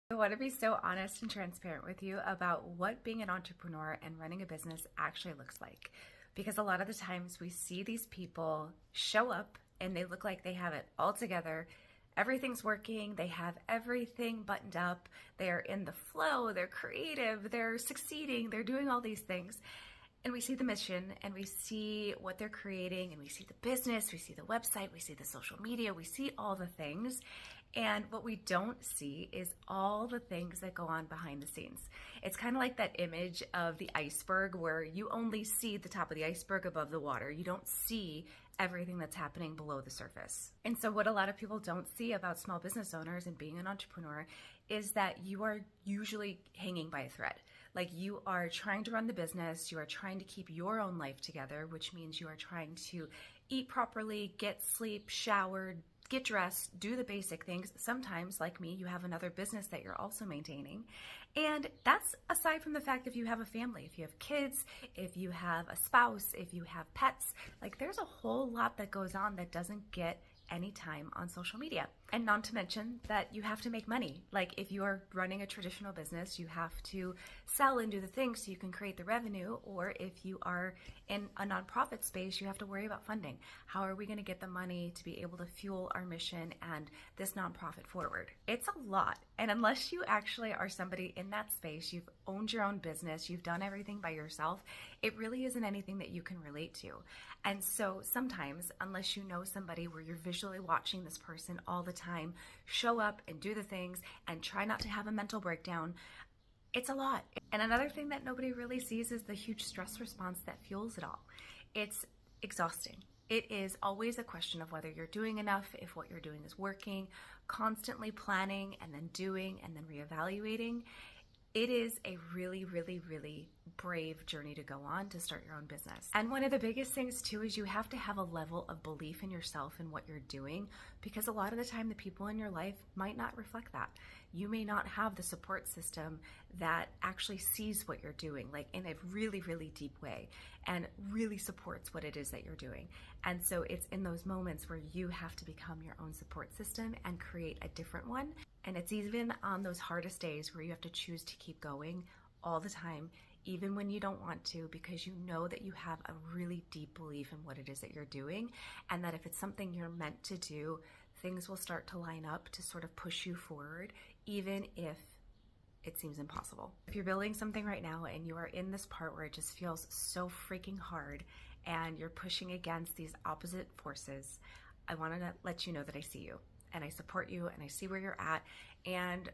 I want to be so honest and transparent with you about what being an entrepreneur and running a business actually looks like. Because a lot of the times we see these people show up and they look like they have it all together. Everything's working, they have everything buttoned up, they're in the flow, they're creative, they're succeeding, they're doing all these things. And we see the mission and we see what they're creating and we see the business, we see the website, we see the social media, we see all the things. And what we don't see is all the things that go on behind the scenes. It's kind of like that image of the iceberg where you only see the top of the iceberg above the water. You don't see everything that's happening below the surface. And so what a lot of people don't see about small business owners and being an entrepreneur is that you are usually hanging by a thread. Like you are trying to run the business, you are trying to keep your own life together, which means you are trying to eat properly, get sleep, shower, get dressed, do the basic things. Sometimes, like me, you have another business that you're also maintaining. And that's aside from the fact if you have a family, if you have kids, if you have a spouse, if you have pets, like there's a whole lot that goes on that doesn't get any time on social media. And not to mention that you have to make money. Like if you are running a traditional business, you have to sell and do the things so you can create the revenue. Or if you are in a nonprofit space, you have to worry about funding. How are we going to get the money to be able to fuel our mission and this nonprofit forward? It's a lot. And unless you actually are somebody in that space, you've owned your own business, you've done everything by yourself, it really isn't anything that you can relate to. And so sometimes, unless you know somebody where you're visually watching this person all the time show up and do the things and try not to have a mental breakdown, it's a lot. And another thing that nobody really sees is the huge stress response that fuels it all. It's exhausting. It is always a question of whether you're doing enough, if what you're doing is working, constantly planning and then doing and then reevaluating. It is a really, really, really brave journey to go on to start your own business. And one of the biggest things too is you have to have a level of belief in yourself and what you're doing, because a lot of the time the people in your life might not reflect that. You may not have the support system that actually sees what you're doing, like in a really, really deep way and really supports what it is that you're doing. And so it's in those moments where you have to become your own support system and create a different one. And it's even on those hardest days where you have to choose to keep going all the time, even when you don't want to, because you know that you have a really deep belief in what it is that you're doing, and that if it's something you're meant to do, things will start to line up to sort of push you forward, even if it seems impossible. If you're building something right now and you are in this part where it just feels so freaking hard and you're pushing against these opposite forces, I want to let you know that I see you. And I support you and I see where you're at. And